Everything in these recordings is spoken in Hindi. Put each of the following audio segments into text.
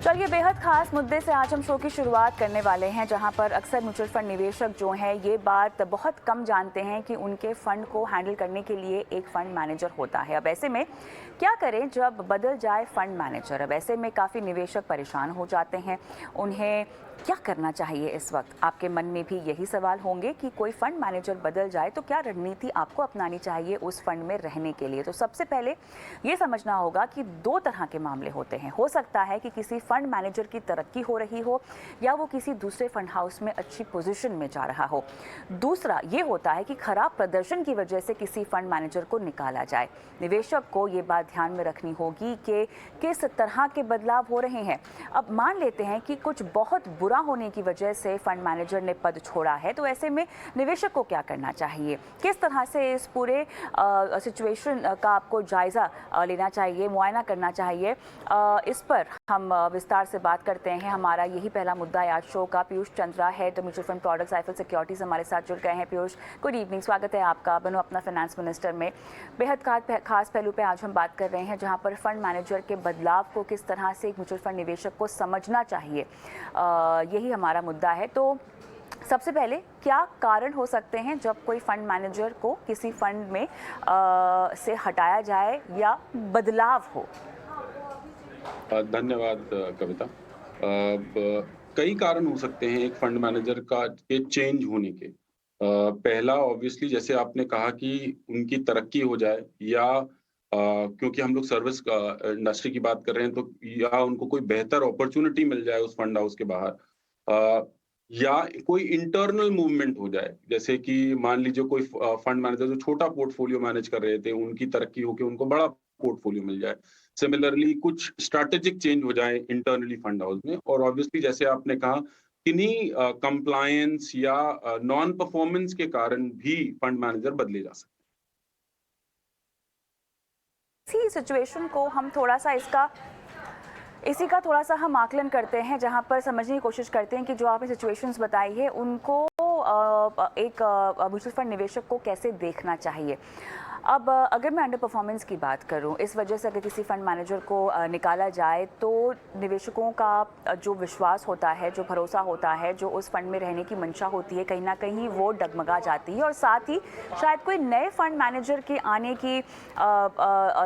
चलिए बेहद खास मुद्दे से आज हम शो की शुरुआत करने वाले हैं, जहां पर अक्सर म्यूचुअल फंड निवेशक जो हैं ये बात बहुत कम जानते हैं कि उनके फंड को हैंडल करने के लिए एक फंड मैनेजर होता है। अब ऐसे में क्या करें जब बदल जाए फंड मैनेजर? अब ऐसे में काफ़ी निवेशक परेशान हो जाते हैं। उन्हें क्या करना चाहिए इस वक्त? आपके मन में भी यही सवाल होंगे कि कोई फंड मैनेजर बदल जाए तो क्या रणनीति आपको अपनानी चाहिए उस फंड में रहने के लिए? तो सबसे पहले ये समझना होगा कि दो तरह के मामले होते हैं। हो सकता है कि किसी फंड मैनेजर की तरक्की हो रही हो या वो किसी दूसरे फंड हाउस में अच्छी पोजीशन में जा रहा हो। दूसरा ये होता है कि खराब प्रदर्शन की वजह से किसी फंड मैनेजर को निकाला जाए। निवेशक को ये बात ध्यान में रखनी होगी कि किस तरह के बदलाव हो रहे हैं। अब मान लेते हैं कि कुछ बहुत बुरा होने की वजह से फंड मैनेजर ने पद छोड़ा है, तो ऐसे में निवेशक को क्या करना चाहिए? किस तरह से इस पूरे सिचुएशन का आपको जायजा लेना चाहिए, मुआयना करना चाहिए? इस पर हम विस्तार से बात करते हैं। हमारा यही पहला मुद्दा है आज शो का। पीयूष चंद्रा है तो mutual fund products Eiffel securities हमारे साथ जुड़ गए हैं। पीयूष, गुड इवनिंग, स्वागत है आपका। बनो अपना फाइनेंस मिनिस्टर में बेहद खास पहलू पे आज हम बात कर रहे हैं, जहां पर फंड मैनेजर के बदलाव को किस तरह से एक म्यूचुअल फंड निवेशक को समझना चाहिए, यही हमारा मुद्दा है। तो सबसे पहले क्या कारण हो सकते हैं जब कोई फंड मैनेजर को किसी फंड में से हटाया जाए या बदलाव हो? धन्यवाद कविता। कई कारण हो सकते हैं एक फंड मैनेजर का के चेंज होने के। पहला ऑब्वियसली जैसे आपने कहा कि उनकी तरक्की हो जाए या क्योंकि हम लोग सर्विस का इंडस्ट्री की बात कर रहे हैं, तो या उनको कोई बेहतर अपॉर्चुनिटी मिल जाए उस फंड हाउस के बाहर, अ, या कोई इंटरनल मूवमेंट हो जाए। जैसे कि मान लीजिए कोई फंड मैनेजर जो छोटा पोर्टफोलियो मैनेज कर रहे थे, उनकी तरक्की होके उनको बड़ा पोर्टफोलियो मिल जाए। सिमिलरली कुछ स्ट्रैटेजिक चेंज हो जाए इंटरनली फंड हाउस में, और ऑब्वियसली जैसे आपने कहा किन्हीं कंप्लायंस या नॉन परफॉर्मेंस के कारण भी फंड मैनेजर बदले जा सकते इसी सिचुएशन को हम थोड़ा सा इसी का थोड़ा सा हम आकलन करते हैं, जहां पर समझने की कोशिश करते हैं कि जो आपने सिचुएशंस बताई है उनको एक म्यूचुअल फंड निवेशक को कैसे देखना चाहिए। अब अगर मैं अंडर परफॉर्मेंस की बात करूं, इस वजह से अगर किसी फंड मैनेजर को निकाला जाए तो निवेशकों का जो विश्वास होता है, जो भरोसा होता है, जो उस फंड में रहने की मंशा होती है, कहीं ना कहीं वो डगमगा जाती है। और साथ ही शायद कोई नए फंड मैनेजर के आने की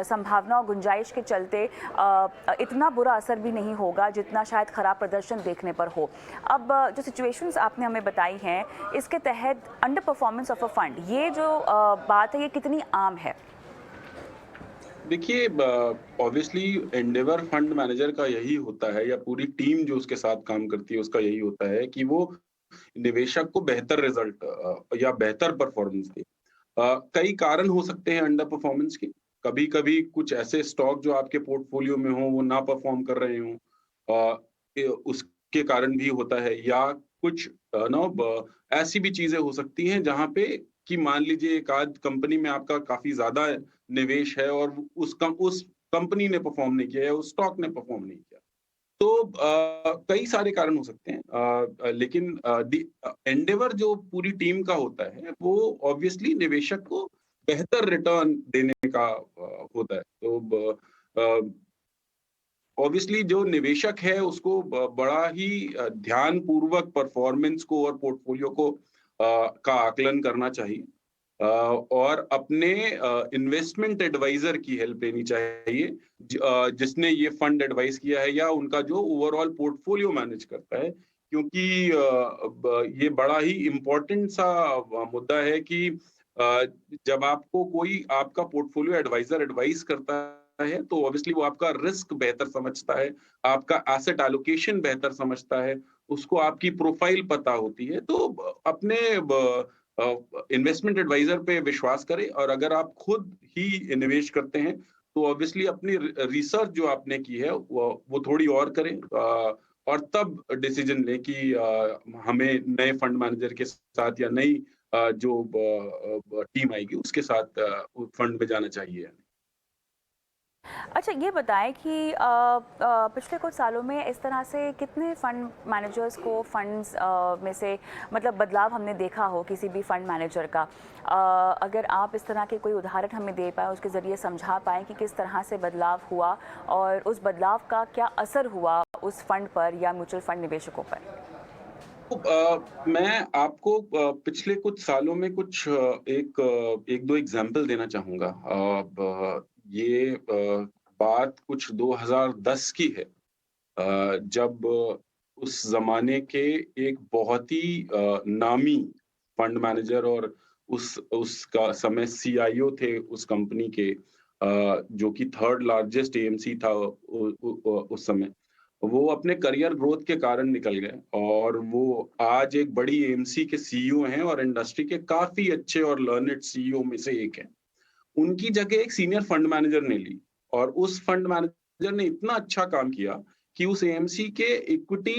संभावना और गुंजाइश के चलते इतना बुरा असर भी नहीं होगा जितना शायद खराब प्रदर्शन देखने पर हो। अब जो सिचुएशंस आपने हमें बताई हैं, इसके तहत under performance of a fund, ये जो बात है, ये कितनी आम है? देखिए, ऑब्वियसली एंडेवर फंड मैनेजर का यही होता है, या पूरी टीम जो उसके साथ काम करती है उसका यही होता है कि वो निवेशक को बेहतर रिजल्ट या बेहतर परफॉर्मेंस दे। कई कारण हो सकते हैं अंडर परफॉर्मेंस के। कभी-कभी कुछ ऐसे स्टॉक जो आपके पोर्टफोलियो में हो वो ना परफॉर्म कर रहे हों, उसके कारण भी होता है, या कुछ ऐसी भी चीजें हो सकती हैं जहां पे कि मान लीजिए एक आध कंपनी में आपका काफी ज्यादा निवेश है और उस कंपनी ने परफॉर्म नहीं किया या उस स्टॉक ने परफॉर्म नहीं किया। तो कई सारे कारण हो सकते हैं, लेकिन एंडेवर जो पूरी टीम का होता है वो ऑब्वियसली निवेशक को बेहतर रिटर्न देने का होता है। तो ऑब्वियसली जो निवेशक है उसको बड़ा ही ध्यान पूर्वक परफॉर्मेंस को और पोर्टफोलियो को का आकलन करना चाहिए, और अपने इन्वेस्टमेंट एडवाइजर की हेल्प लेनी चाहिए, जिसने ये फंड एडवाइस किया है या उनका जो ओवरऑल पोर्टफोलियो मैनेज करता है। क्योंकि ये बड़ा ही इम्पोर्टेंट सा मुद्दा है कि जब आपको कोई आपका पोर्टफोलियो एडवाइजर एडवाइस करता है तो ऑब्वियसली वो आपका रिस्क बेहतर समझता है, आपका एसेट एलोकेशन बेहतर समझता है, उसको आपकी प्रोफाइल पता होती है। तो अपने इन्वेस्टमेंट एडवाइजर पे विश्वास करें, और अगर आप खुद ही निवेश करते हैं तो ऑब्वियसली अपनी रिसर्च जो आपने की है वो थोड़ी और करें, और तब डिसीजन लें कि हमें नए फंड मैनेजर के साथ या नई जो टीम आएगी उसके साथ फंड में जाना चाहिए। अच्छा, ये बताएं कि पिछले कुछ सालों में इस तरह से कितने फंड मैनेजर्स को फंड्स में से मतलब बदलाव हमने देखा हो किसी भी फंड मैनेजर का? अगर आप इस तरह के कोई उदाहरण हमें दे पाएँ, उसके ज़रिए समझा पाएँ कि किस तरह से बदलाव हुआ और उस बदलाव का क्या असर हुआ उस फंड पर या म्यूचुअल फंड निवेशकों पर? मैं आपको पिछले कुछ सालों में कुछ एक दो एग्जाम्पल देना चाहूँगा। बात कुछ 2010 की है। जब उस ज़माने के एक बहुत ही नामी फंड मैनेजर और उसका समय सीईओ थे उस कंपनी के, जो कि थर्ड लार्जेस्ट एएमसी था उस समय। वो अपने करियर ग्रोथ के कारण निकल गए और वो आज एक बड़ी एएमसी के सीईओ हैं और इंडस्ट्री के काफ़ी अच्छे और लर्नेड सीईओ में से एक हैं। उनकी जगह एक सीनियर फंड मैनेजर ने ली और उस फंड मैनेजर ने इतना अच्छा काम किया कि उस एएमसी के इक्विटी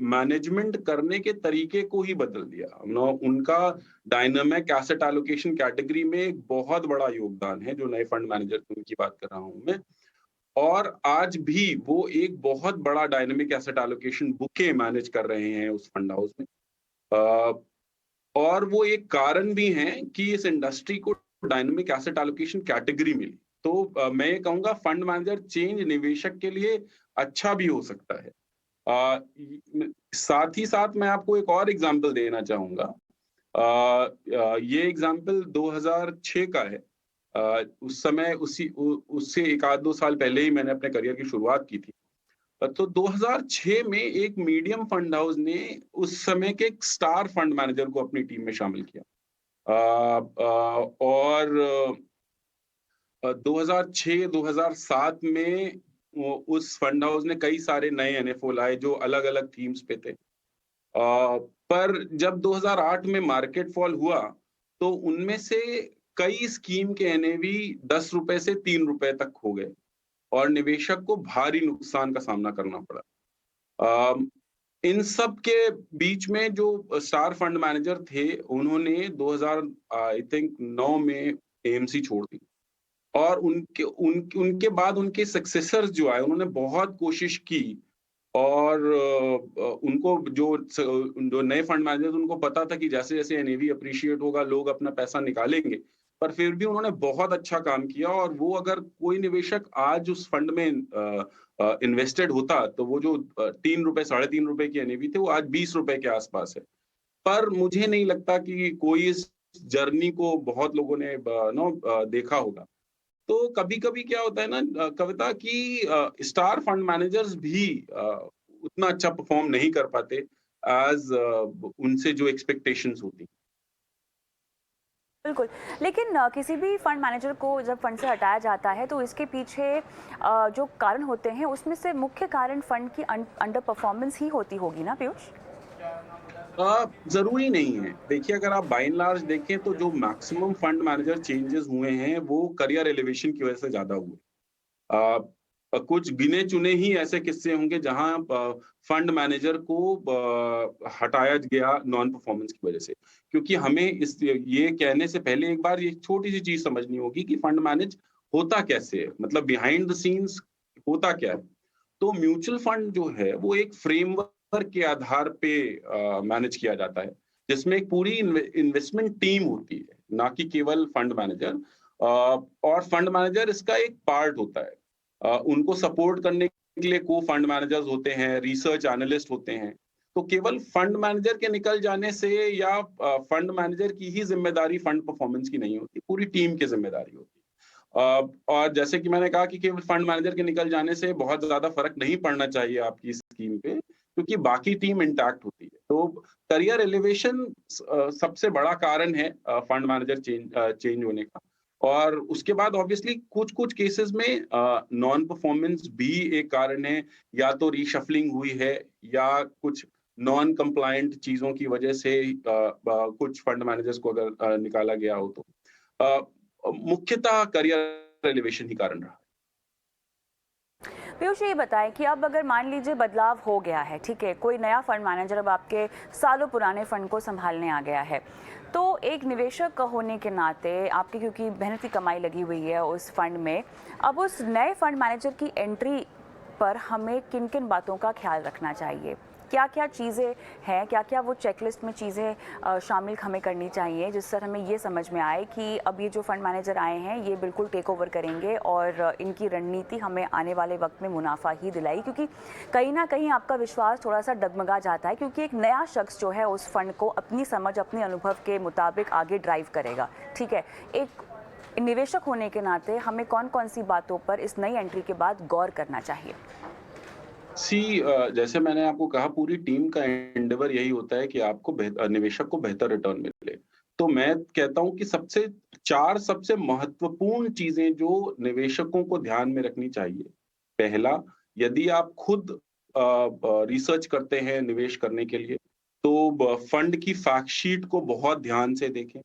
मैनेजमेंट करने के तरीके को ही बदल दिया। उनका डायनामिक एसेट एलोकेशन कैटेगरी में एक बहुत बड़ा योगदान है, जो नए फंड मैनेजर उनकी बात कर रहा हूँ मैं। और आज भी वो एक बहुत बड़ा dynamic asset allocation bouquet manage कर रहे हैं उस फंड हाउस में। अ, और वो एक कारण भी है कि इस इंडस्ट्री को डायनामिक एसेट एलोकेशन कैटेगरी मिली। तो मैं ये कहूँगा फंड मैनेजर चेंज निवेशक के लिए अच्छा भी हो सकता है। साथ ही साथ मैं आपको एक और एग्जांपल देना चाहूँगा। ये एग्जांपल 2006 का है। उस समय उससे 1 आध 2 साल पहले ही मैंने अपने करियर की शुरुआत की थी। तो 2006 में एक मीडियम फंड हाउस ने उस समय के एक स्टार फंड मैनेजर को अपनी टीम में शामिल किया। और 2006-2007 में उस फंड हाउस ने कई सारे नए एनएफओ लाए जो अलग-अलग थीम्स पे थे। पर जब 2008 में मार्केट फॉल हुआ, तो उनमें से कई स्कीम के एनएवी ₹10 से ₹3 तक हो गए और निवेशक को भारी नुकसान का सामना करना पड़ा। इन सब के बीच में जो स्टार फंड मैनेजर थे, उन्होंने 2000 आई थिंक 9 में एएमसी छोड़ दी और उनके बाद उनके सक्सेसर्स जो आए, उन्होंने बहुत कोशिश की और उनको जो नए फंड मैनेजर्स उनको पता था कि जैसे-जैसे एनएवी अप्रिशिएट होगा, लोग अपना पैसा निकालेंगे। पर फिर भी उन्होंने बहुत अच्छा काम किया और वो अगर कोई निवेशक आज उस फंड में इन्वेस्टेड होता, तो वो जो ₹3 साढ़े ₹3 की एनएवी थे, वो आज ₹20 के आसपास है। पर मुझे नहीं लगता कि कोई इस जर्नी को बहुत लोगों ने देखा होगा। तो कभी-कभी क्या होता है ना कविता कि स्टार फंड मैनेजर्स भी उतना अच्छा परफॉर्म नहीं कर पाते एज़ उनसे जो एक्सपेक्टेशंस होती। बिल्कुल, लेकिन किसी भी फंड मैनेजर को जब फंड से हटाया जाता है तो इसके पीछे जो कारण होते हैं उसमें से मुख्य कारण फंड की अंडर परफॉर्मेंस ही होती होगी ना पीयूष? ज़रूरी नहीं है। देखिए अगर आप बाय एंड लार्ज देखें तो जो मैक्सिमम फंड मैनेजर चेंजेस हुए हैं, वो करियर एलिवेशन की वजह से ज़्यादा हुए। कुछ गिने-चुने ही ऐसे किस्से होंगे जहाँ फंड मैनेजर को हटाया गया नॉन परफॉर्मेंस की वजह से। क्योंकि हमें ये कहने से पहले एक बार ये छोटी-सी चीज़ समझनी होगी कि फंड मैनेज होता कैसे है? मतलब बिहाइंड द सीन्स होता क्या है? तो म्यूचुअल फंड जो है वो एक फ्रेमवर्क के आधार पे मैनेज किया जाता है, जिसमें एक पूरी इन्वेस्टमेंट टीम होती है, ना कि केवल फंड मैनेजर। और फंड मैनेजर इसका एक पार्ट होता है। उनको सपोर्ट करने के लिए को फंड मैनेजर्स होते हैं, रिसर्च एनालिस्ट होते हैं। तो केवल फंड मैनेजर के निकल जाने से या फंड मैनेजर की ही ज़िम्मेदारी फंड परफॉर्मेंस की नहीं होती, पूरी टीम की ज़िम्मेदारी होती है। और जैसे कि मैंने कहा कि केवल फंड मैनेजर के निकल जाने से बहुत ज़्यादा फ़र्क नहीं पड़ना चाहिए आपकी स्कीम पे, क्योंकि बाकी टीम इंटैक्ट होती है। तो करियर एलिवेशन सबसे बड़ा कारण है फंड मैनेजर चेंज होने का। और उसके बाद ऑब्वियसली कुछ-कुछ केसेज़ में नॉन परफॉर्मेंस भी एक कारण है, या तो रीशफलिंग हुई है या कुछ नॉन कंप्लायंट चीज़ों की वजह से कुछ फंड मैनेजर्स को अगर निकाला गया हो तो। मुख्यतः करियर एलिवेशन ही कारण रहा। पीयूष ये बताएं कि अब अगर मान लीजिए बदलाव हो गया है, ठीक है, कोई नया फंड मैनेजर अब आपके सालों पुराने फंड को संभालने आ गया है, तो एक निवेशक होने के नाते आपकी क्योंकि मेहनत की कमाई लगी हुई है उस फंड में, अब उस नए फंड मैनेजर की एंट्री पर हमें किन किन बातों का ख्याल रखना चाहिए? क्या क्या चीज़ें हैं, क्या क्या वो चेकलिस्ट में चीज़ें शामिल हमें करनी चाहिए जिससे हमें ये समझ में आए कि अब ये जो फंड मैनेजर आए हैं ये बिल्कुल टेक ओवर करेंगे और इनकी रणनीति हमें आने वाले वक्त में मुनाफा ही दिलाई, क्योंकि कहीं ना कहीं आपका विश्वास थोड़ा सा डगमगा जाता है क्योंकि एक नया शख्स जो है उस फंड को अपनी समझ, अपने अनुभव के मुताबिक आगे ड्राइव करेगा। ठीक है, एक निवेशक होने के नाते हमें कौन कौन सी बातों पर इस नई एंट्री के बाद गौर करना चाहिए? जैसे मैंने आपको कहा, पूरी टीम का एंडेवर यही होता है कि आपको निवेशक को बेहतर रिटर्न मिले। तो मैं कहता हूँ कि सबसे महत्वपूर्ण चीजें जो निवेशकों को ध्यान में रखनी चाहिए। पहला, यदि आप खुद रिसर्च करते हैं निवेश करने के लिए, तो फंड की फैक्ट शीट को बहुत ध्यान से देखें।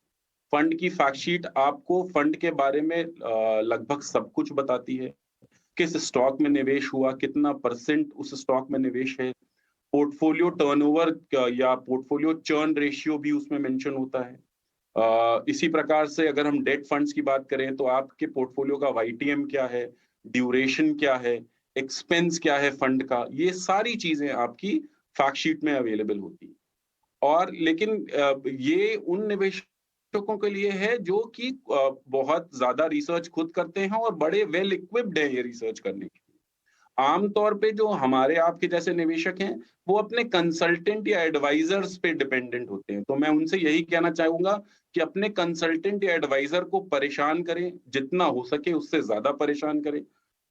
फंड की फैक्ट शीट आपको फंड के बारे में लगभग सब कुछ बताती है। किस स्टॉक में निवेश हुआ, कितना परसेंट उस स्टॉक में निवेश है, पोर्टफोलियो टर्नओवर या पोर्टफोलियो चर्न रेशियो भी उसमें मेंशन होता है। इसी प्रकार से अगर हम डेट फंड्स की बात करें तो आपके पोर्टफोलियो का वाईटीएम क्या है, ड्यूरेशन क्या है, एक्सपेंस क्या है फंड का, ये सारी चीजें आपकी फैक्ट शीट में अवेलेबल होती है। और लेकिन ये उन निवेशकों के लिए है जो कि बहुत ज्यादा रिसर्च खुद करते हैं और बड़े वेल इक्विप्ड हैं ये रिसर्च करने के लिए। आमतौर पे जो हमारे आपके जैसे निवेशक हैं, वो अपने कंसल्टेंट या एडवाइजर्स पे डिपेंडेंट होते हैं। तो मैं उनसे यही कहना चाहूंगा कि अपने कंसल्टेंट या एडवाइजर को परेशान करें, जितना हो सके उससे ज्यादा परेशान करें।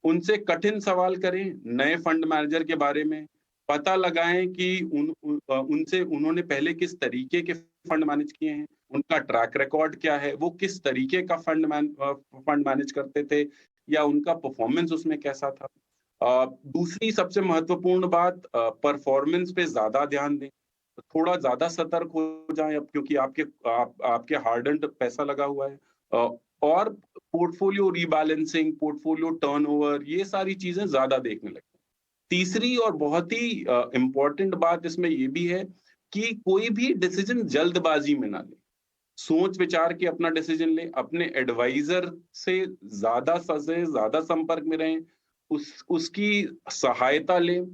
उनसे कठिन सवाल करें नए फंड मैनेजर के बारे में। पता लगाएं कि उनसे उन्होंने पहले किस तरीके के फंड मैनेज किए हैं, उनका ट्रैक रिकॉर्ड क्या है, वो किस तरीके का फंड मैनेज करते थे या उनका परफॉर्मेंस उसमें कैसा था। दूसरी सबसे महत्वपूर्ण बात, परफॉर्मेंस पे ज़्यादा ध्यान दें। थोड़ा ज़्यादा सतर्क हो जाएँ अब, क्योंकि आपके हार्ड अर्न्ड पैसा लगा हुआ है। और पोर्टफोलियो रीबैलेंसिंग, पोर्टफोलियो टर्नओवर, ये सारी चीज़ें ज़्यादा देखने लगें। तीसरी और बहुत ही इम्पोर्टेंट बात इसमें ये भी है कि कोई भी डिसीज़न जल्दबाज़ी में ना लें। सोच विचार के अपना डिसीजन लें, अपने एडवाइजर से ज़्यादा संपर्क में रहें, उसकी सहायता लें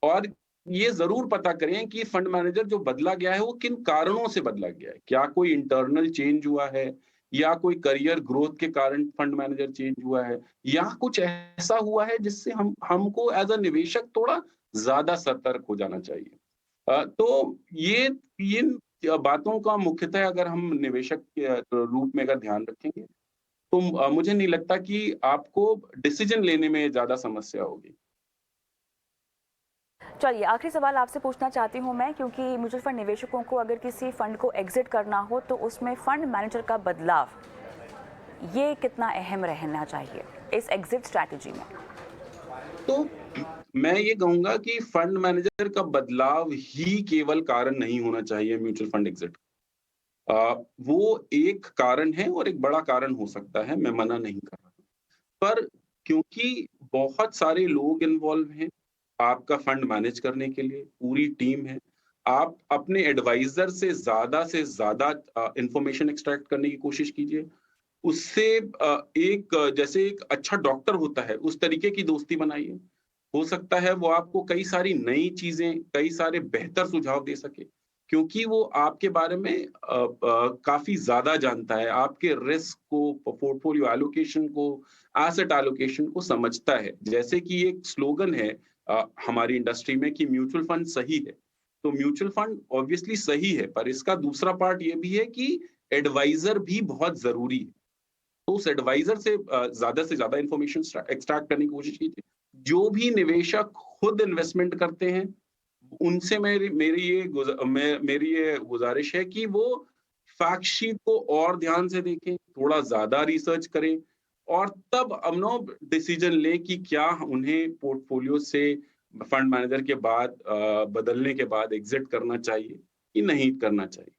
और ये ज़रूर पता करें कि फंड मैनेजर जो बदला गया है, वो किन कारणों से बदला गया है। क्या कोई इंटरनल चेंज हुआ है या कोई करियर ग्रोथ के कारण फंड मैनेजर चेंज हुआ है या कुछ ऐसा हुआ है जिससे हमको एज़ अ निवेशक थोड़ा ज़्यादा सतर्क हो जाना चाहिए। तो ये 3 बातों का मुख्यतः अगर हम निवेशक के रूप में अगर ध्यान रखेंगे, तो मुझे नहीं लगता कि आपको डिसीजन लेने में ज़्यादा समस्या होगी। चलिए, आखिरी सवाल आपसे पूछना चाहती हूँ मैं, क्योंकि म्यूचुअल फंड निवेशकों को अगर किसी फंड को एग्जिट करना हो तो उसमें फंड मैनेजर का बदलाव ये कितना अहम रहना चाहिए इस एग्जिट स्ट्रैटेजी में? तो मैं ये कहूँगा कि फंड मैनेजर का बदलाव ही केवल कारण नहीं होना चाहिए म्यूचुअल फंड एग्जिट। वो एक कारण है और एक बड़ा कारण हो सकता है, मैं मना नहीं कर रहा। पर क्योंकि बहुत सारे लोग इन्वॉल्व हैं, आपका फंड मैनेज करने के लिए पूरी टीम है। आप अपने एडवाइज़र से ज़्यादा इन्फॉर्मेशन एक्सट्रैक्ट करने की कोशिश कीजिए। उससे जैसे एक अच्छा डॉक्टर होता है, उस तरीके की दोस्ती बनाइए। हो सकता है वो आपको कई सारी नई चीज़ें, कई सारे बेहतर सुझाव दे सके, क्योंकि वो आपके बारे में काफ़ी ज़्यादा जानता है, आपके रिस्क को, पोर्टफोलियो एलोकेशन को, एसेट एलोकेशन को समझता है। जैसे कि एक स्लोगन है हमारी इंडस्ट्री में कि म्यूचुअल फंड सही है। तो म्यूचुअल फंड ऑब्वियसली सही है, पर इसका दूसरा पार्ट ये भी है कि एडवाइज़र भी बहुत ज़रूरी है। तो उस एडवाइजर से ज़्यादा इन्फॉर्मेशन एक्सट्रैक्ट करने की कोशिश कीजिए। जो भी निवेशक खुद इन्वेस्टमेंट करते हैं, उनसे मेरी ये गुज़ारिश है कि वो फैक्ट शीट को और ध्यान से देखें, थोड़ा ज़्यादा रिसर्च करें और तब डिसीजन लें कि क्या उन्हें पोर्टफोलियो से फंड मैनेजर के बाद बदलने के बाद एग्ज़िट करना चाहिए कि नहीं करना चाहिए।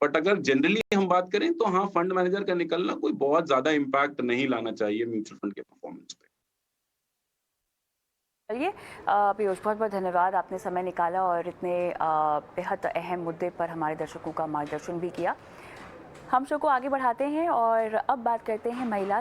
बट अगर जनरली हम बात करें तो हाँ, फंड मैनेजर का निकलना कोई बहुत ज़्यादा इम्पैक्ट नहीं लाना चाहिए म्यूचुअल फंड के परफॉर्मेंस पे। चलिए, पीयूष, बहुत बहुत धन्यवाद, आपने समय निकाला और इतने बेहद अहम मुद्दे पर हमारे दर्शकों का मार्गदर्शन भी किया। हम शो को आगे बढ़ाते हैं और अब बात करते हैं महिला